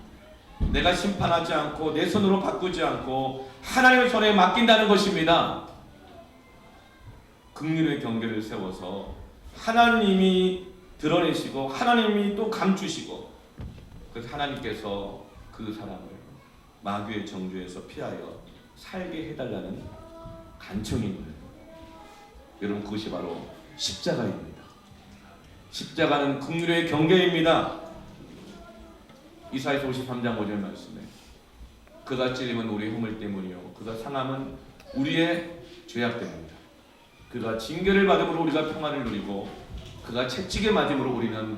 내가 심판하지 않고 내 손으로 바꾸지 않고 하나님의 손에 맡긴다는 것입니다. 긍휼의 경계를 세워서 하나님이 드러내시고 하나님이 또 감추시고, 그래서 하나님께서 그 사람을 마귀의 정죄에서 피하여 살게 해달라는 간청이 있는, 여러분 그것이 바로 십자가입니다. 십자가는 긍휼의 경계입니다. 이사야서 53장 5절 말씀에 그가 찔림은 우리의 허물 때문이요 그가 상함은 우리의 죄악 때문이다. 그가 징계를 받음으로 우리가 평안을 누리고 그가 채찍에 맞음으로 우리는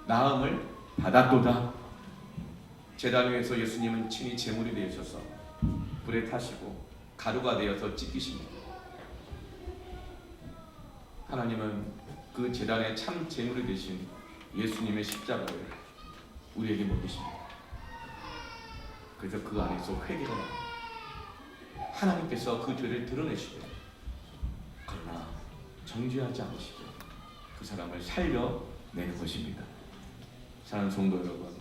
나음을 받았도다. 제단 위에서 예수님은 친히 제물이 되셔서 불에 타시고 가루가 되어서 찢기십니다. 하나님은 그 제단의 참 제물이 되신 예수님의 십자가를 우리에게 먹이십니다. 그래서 그 안에서 회개가 나옵니다. 하나님께서 그 죄를 드러내시되 그러나 정죄하지 않으시고 그 사람을 살려내는 것입니다. 사랑하는 성도 여러분,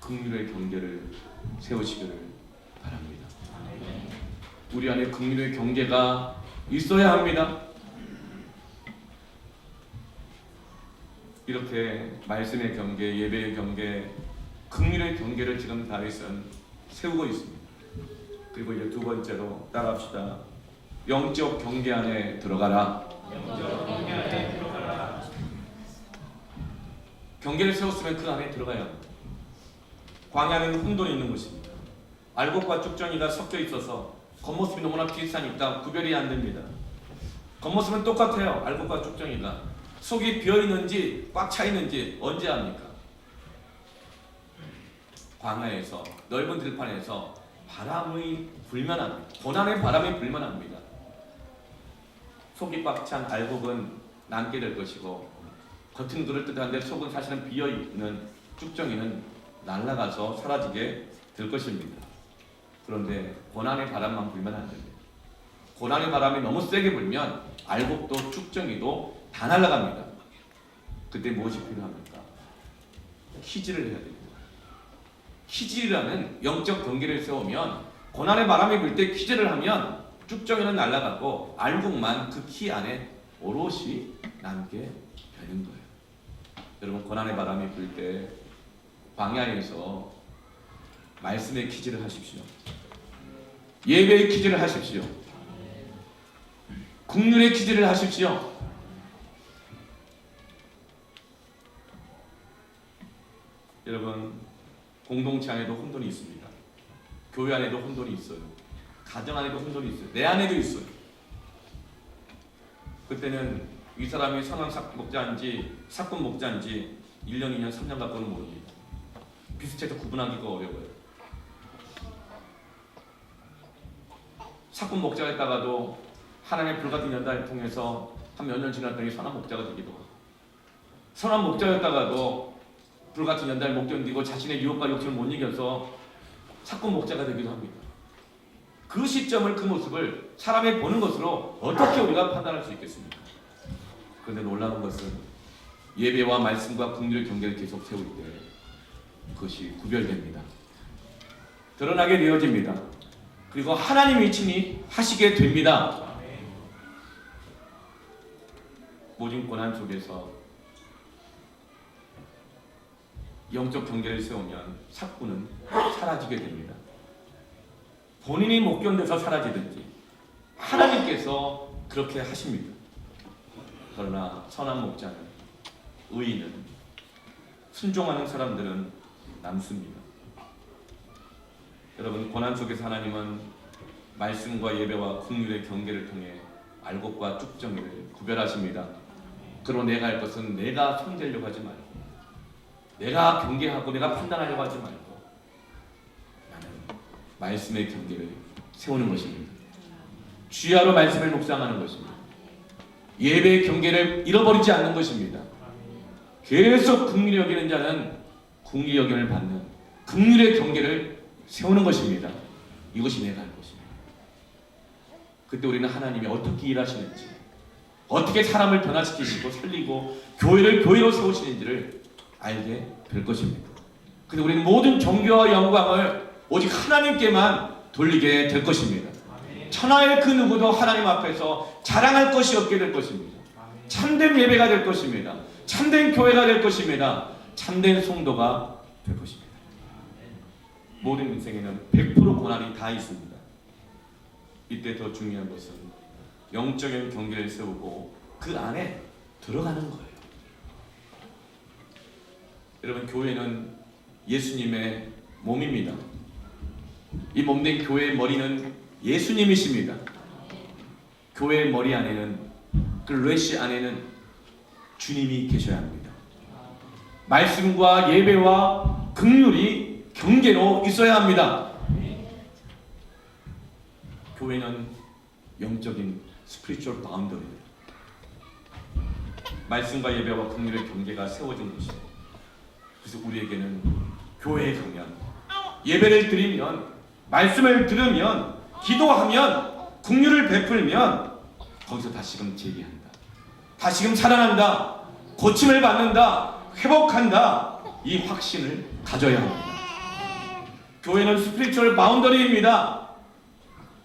긍휼의 경계를 세우시기를 바랍니다. 우리 안에 긍휼의 경계가 있어야 합니다. 이렇게 말씀의 경계, 예배의 경계, 긍휼의 경계를 지금 다윗은 세우고 있습니다. 그리고 이제 두 번째로 따라합시다. 영적 경계 안에 들어가라. 영적 경계 안에 들어가라. 경계를 세웠으면 그 안에 들어가야 합니다. 광야는 혼돈이 있는 곳입니다. 알곡과 쭉정이가 섞여 있어서 겉모습이 너무나 비슷하니까 구별이 안 됩니다. 겉모습은 똑같아요. 알곡과 쭉정이가. 속이 비어있는지 꽉 차있는지 언제 압니까? 광야에서 넓은 들판에서 바람이 불면 합니다. 고난의 바람이 불면 합니다. 속이 꽉 찬 알곡은 남게 될 것이고 겉은 그럴듯한데 속은 사실은 비어있는 쭉정이는 날아가서 사라지게 될 것입니다. 그런데 고난의 바람만 불면 안 됩니다. 고난의 바람이 너무 세게 불면 알곡도 쭉정이도 다 날아갑니다. 그때 무엇이 필요합니까? 키즈를 해야 됩니다. 키즈라는 영적 경계를 세우면 고난의 바람이 불 때 키즈를 하면 쭉정이는 날아가고 알곡만 그 키 안에 오롯이 남게 되는 거예요. 여러분 고난의 바람이 불 때 광야에서 말씀의 키즈를 하십시오. 예배의 키즈를 하십시오. 긍휼의 키즈를 하십시오. 여러분 공동체 안에도 혼돈이 있습니다. 교회 안에도 혼돈이 있어요. 가정 안에도 혼돈이 있어요. 내 안에도 있어요. 그때는 이 사람이 선한 목자인지 사꾼 목자인지 1년, 2년, 3년 갖고는 모릅니다. 비슷해서 구분하기가 어려워요. 사꾼 목자가 있다가도 하나님의 불같은 연단을 통해서 한 몇 년 지났더니 선한 목자가 되기도 하고, 선한 목자였다가도 불같은 연단을 못 견디고 자신의 유혹과 욕심을 못 이겨서 사꾼 목자가 되기도 합니다. 그 시점을, 그 모습을 사람이 보는 것으로 어떻게 우리가 판단할 수 있겠습니까? 그런데 놀라운 것은 예배와 말씀과 긍휼의 경계를 계속 세울 때 그것이 구별됩니다. 드러나게 되어집니다. 그리고 하나님이 친히 하시게 됩니다. 모진 고난 속에서 영적 경계를 세우면 사꾼은 사라지게 됩니다. 본인이 못 견뎌서 사라지든지 하나님께서 그렇게 하십니다. 그러나 선한 목자는, 의인은, 순종하는 사람들은 남습니다. 여러분 고난 속에서 하나님은 말씀과 예배와 긍휼의 경계를 통해 알곡과 쭉정이를 구별하십니다. 그리고 내가 할 것은 내가 손대려고 하지 말고, 내가 경계하고 내가 판단하려고 하지 말고 나는 말씀의 경계를 세우는 것입니다. 주야로 말씀을 묵상하는 것입니다. 예배의 경계를 잃어버리지 않는 것입니다. 계속 긍휼히 여기는 자는 긍휼히 여김을 받는 긍휼의 경계를 세우는 것입니다. 이것이 내가 할 것입니다. 그때 우리는 하나님이 어떻게 일하시는지, 어떻게 사람을 변화시키시고 살리고 교회를 교회로 세우시는지를 알게 될 것입니다. 근데 우리는 모든 존귀와 영광을 오직 하나님께만 돌리게 될 것입니다. 천하의 그 누구도 하나님 앞에서 자랑할 것이 없게 될 것입니다. 참된 예배가 될 것입니다. 참된 교회가 될 것입니다. 참된 성도가 베푸십니다. 모든 인생에는 100% 고난이 다 있습니다. 이때 더 중요한 것은 영적인 경계를 세우고 그 안에 들어가는 거예요. 여러분, 교회는 예수님의 몸입니다. 이 몸된 교회의 머리는 예수님이십니다. 교회의 머리 안에는, 그 레시 안에는 주님이 계셔야 합니다. 말씀과 예배와 긍휼이 경계로 있어야 합니다. 교회는 영적인 스피리추얼 바운더리입니다. 말씀과 예배와 긍휼의 경계가 세워진 것입니다. 그래서 우리에게는 교회에 가면, 예배를 드리면, 말씀을 들으면, 기도하면, 긍휼을 베풀면 거기서 다시금 재기한다, 다시금 살아난다, 고침을 받는다, 회복한다, 이 확신을 가져야 합니다. 교회는 스피리추얼 바운더리입니다.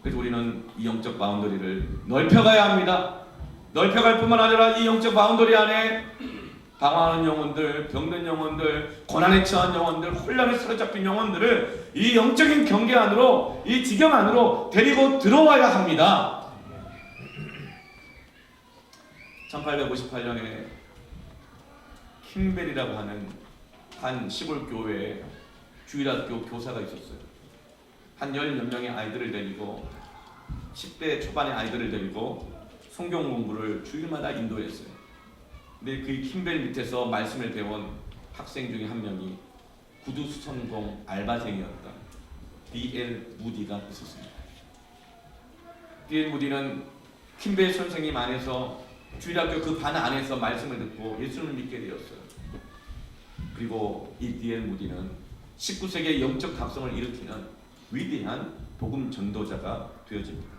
그래서 우리는 이 영적 바운더리를 넓혀가야 합니다. 넓혀갈 뿐만 아니라 이 영적 바운더리 안에 방황하는 영혼들, 병든 영혼들, 고난에 처한 영혼들, 혼란에 사로잡힌 영혼들을 이 영적인 경계 안으로, 이 지경 안으로 데리고 들어와야 합니다. 1858년에 킴벨이라고 하는 한 시골 교회에 주일학교 교사가 있었어요. 한 10몇 명의 아이들을 데리고, 10대 초반의 아이들을 데리고 성경 공부를 주일마다 인도했어요. 근데 그 킴벨 밑에서 말씀을 배운 학생 중에 한 명이 구두 수선공 알바생이었던 D.L. 무디가 있었습니다. D.L. 무디는 킴벨 선생님 안에서, 주일학교 그 반 안에서 말씀을 듣고 예수를 믿게 되었어요. 그리고 이 D.L. 무디는 19세기의 영적 각성을 일으키는 위대한 복음 전도자가 되어집니다.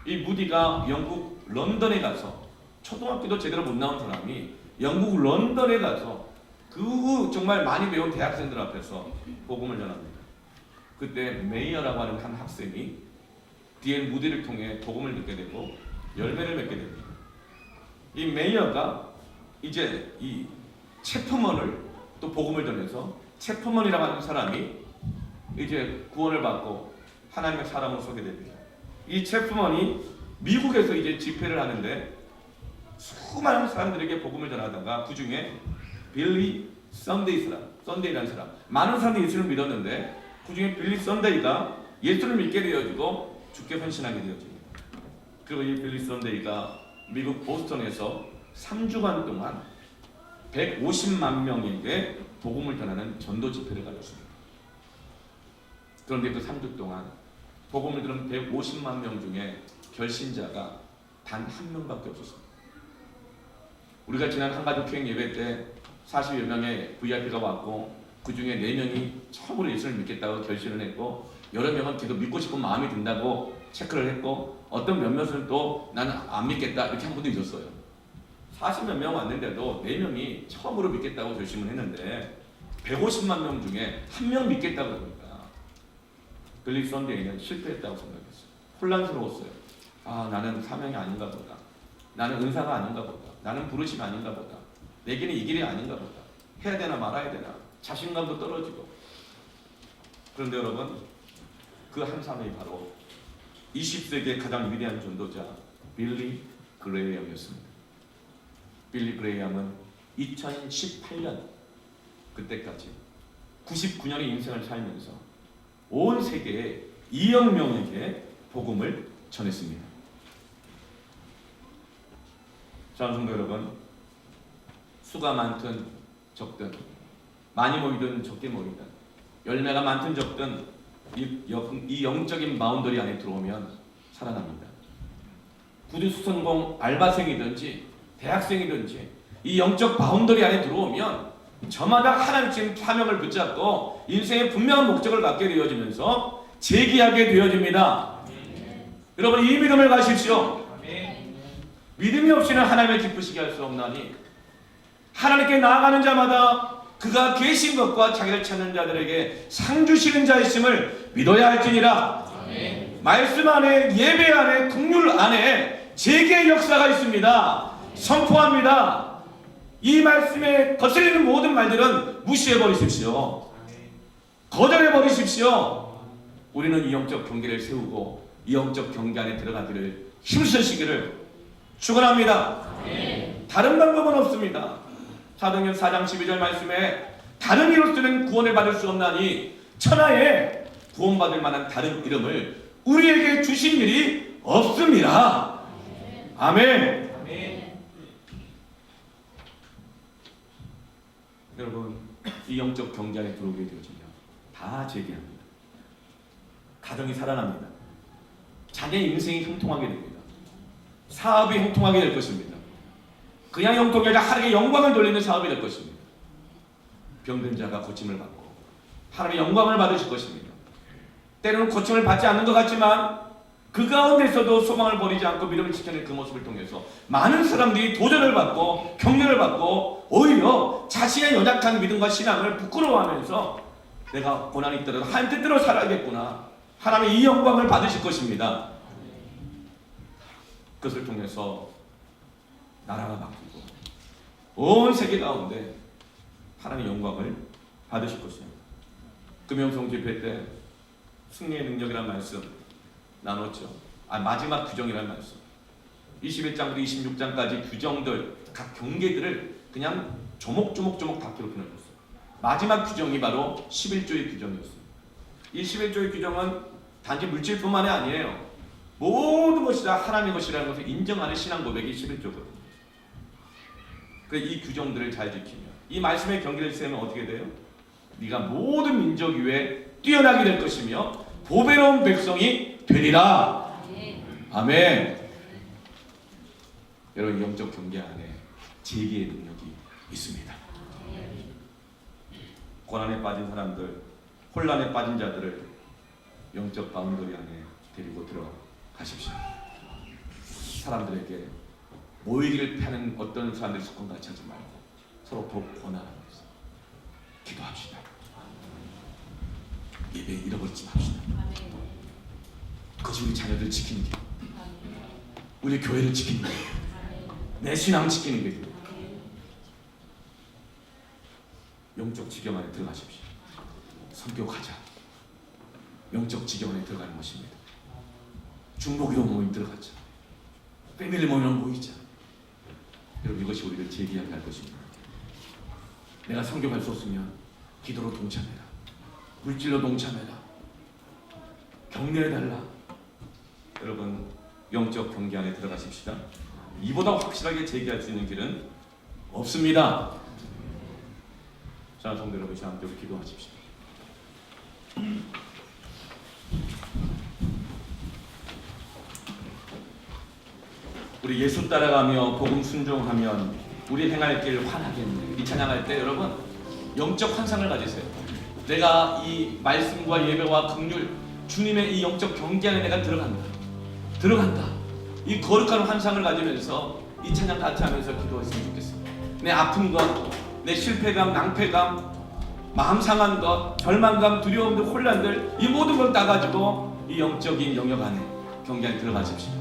이 무디가 영국 런던에 가서, 초등학교도 제대로 못 나온 사람이 영국 런던에 가서 그 정말 많이 배운 대학생들 앞에서 복음을 전합니다. 그때 메이어라고 하는 한 학생이 D.L. 무디를 통해 복음을 듣게 되고 열매를 맺게 됩니다. 이 메이어가 이제 이 체프먼을 또 복음을 전해서, 체프먼이라고 하는 사람이 이제 구원을 받고 하나님의 사람으로 서게 됩니다. 이 체프먼이 미국에서 이제 집회를 하는데 수많은 사람들에게 복음을 전하다가 그 중에 빌리 썬데이라는 사람, 많은 사람들이 예수를 믿었는데 그 중에 빌리 썬데이가 예수를 믿게 되어지고 죽게 헌신하게 되어집니다. 그리고 이 빌리 썬데이가 미국 보스턴에서 3주간 동안 150만 명에게 복음을 전하는 전도 집회를 가졌습니다. 그런데 그 3주 동안 복음을 들은 150만 명 중에 결신자가 단 한 명밖에 없었습니다. 우리가 지난 한가족 수행 예배 때 40여 명의 VIP가 왔고 그 중에 4명이 처음으로 예수를 믿겠다고 결심을 했고, 여러 명은 계속 믿고 싶은 마음이 든다고 체크를 했고, 어떤 몇몇은 또 나는 안 믿겠다 이렇게 한 분도 있었어요. 40몇 명 왔는데도 4명이 처음으로 믿겠다고 결심을 했는데 150만 명 중에 1명 믿겠다고 그러니까 빌리 썬데이는 실패했다고 생각했어요. 혼란스러웠어요. 아, 나는 사명이 아닌가 보다, 나는 은사가 아닌가 보다, 나는 부르심이 아닌가 보다, 내 길이 이 길이 아닌가 보다, 해야 되나 말아야 되나, 자신감도 떨어지고. 그런데 여러분, 그 한 사람이 바로 20세기의 가장 위대한 전도자 빌리 그레이엄이었습니다. 빌리 그레이엄은 2018년 그때까지 99년의 인생을 살면서 온 세계에 2억 명에게 복음을 전했습니다. 자, 성도 여러분, 수가 많든 적든, 많이 모이든 적게 모이든, 열매가 많든 적든 이 영적인 바운더리 안에 들어오면 살아납니다. 구두 수선공 알바생이든지 대학생이든지 이 영적 바운더리 안에 들어오면 저마다 하나님의 사명을 붙잡고 인생의 분명한 목적을 갖게 되어지면서 재기하게 되어집니다. 여러분, 이 믿음을 가십시오. 믿음이 없이는 하나님을 기쁘시게 할 수 없나니 하나님께 나아가는 자마다 그가 계신 것과 자기를 찾는 자들에게 상 주시는 자이심을 믿어야 할지니라. 말씀 안에, 예배 안에, 긍휼 안에 재기의 역사가 있습니다. 선포합니다. 이 말씀에 거슬리는 모든 말들은 무시해 버리십시오. 거절해 버리십시오. 우리는 이 영적 경계를 세우고 이 영적 경계 안에 들어가기를 힘쓰시기를 축원합니다. 다른 방법은 없습니다. 사도행전 4장 12절 말씀에 다른 이로서는 구원을 받을 수 없나니 천하에 구원받을 만한 다른 이름을 우리에게 주신 일이 없습니다. 아멘. 여러분, 이 영적 경계 안에 들어오게 되어지면 다 재개합니다. 가정이 살아납니다. 자녀의 인생이 형통하게 됩니다. 사업이 형통하게 될 것입니다. 그냥 형통이 아니라 하나님의 영광을 돌리는 사업이 될 것입니다. 병든 자가 고침을 받고 하나님의 영광을 받으실 것입니다. 때로는 고침을 받지 않는 것 같지만 그 가운데서도 소망을 버리지 않고 믿음을 지켜낸 그 모습을 통해서 많은 사람들이 도전을 받고 격려를 받고 오히려 자신의 연약한 믿음과 신앙을 부끄러워하면서 내가 고난이 있더라도 하나님 뜻대로 살아야겠구나, 하나님의 이 영광을 받으실 것입니다. 그것을 통해서 나라가 바뀌고 온 세계 가운데 하나님의 영광을 받으실 것입니다. 금영송 집회 때 승리의 능력이라는 말씀 나눴죠. 마지막 규정이라는 말씀, 21장부터 26장까지 규정들, 각 경계들을 그냥 조목조목 다 기록해 놓았어요. 마지막 규정이 바로 11조의 규정이었습니다. 이 11조의 규정은 단지 물질뿐만이 아니에요. 모든 것이 다 하나님의 것이라는 것을 인정하는 신앙 고백이 11조거든요. 이 규정들을 잘 지키면, 이 말씀의 경계를 세우면 어떻게 돼요? 네가 모든 민족 위에 뛰어나게 될 것이며 보배로운 백성이 되리라. 아멘. 여러분, 영적 경계 안에 재기의 능력이 있습니다. 고난에 빠진 사람들, 혼란에 빠진 자들을 영적 바운더리 안에 데리고 들어가십시오. 사람들에게 모이기를 펴는 어떤 사람들의 습관 같이 하지 말고 서로 더욱 권한하면서 기도합시다. 예배 잃어버리지 맙시다. 그것이 우리 자녀들 지키는 게, 우리 교회를 지키는 게, 내 신앙 지키는 게, 영적 지경 안에 들어가십시오. 선교가자. 영적 지경 안에 들어가는 것입니다. 중보기도 모임 들어가자. 패밀리 모임 모이자. 여러분, 이것이 우리를 재기하게 할 것입니다. 내가 선교할 수 없으면 기도로 동참해라. 물질로 동참해라. 격려해달라. 여러분, 영적 경계 안에 들어가십시다. 이보다 확실하게 재기할 수 있는 길은 없습니다. 자, 성도 여러분, 함께 기도하십시오. 우리 예수 따라가며 복음 순종하면 우리 행할 길 환하겠네. 이 찬양할 때 여러분, 영적 환상을 가지세요. 내가 이 말씀과 예배와 긍휼, 주님의 이 영적 경계 안에 내가 들어간다. 이 거룩한 환상을 가지면서 이 찬양 같이 하면서 기도했으면 좋겠습니다. 내 아픈 것, 내 실패감, 낭패감, 마음 상한 것, 절망감, 두려움들, 혼란들, 이 모든 걸 따가지고 이 영적인 영역 안에 경계 안에 들어가십시오.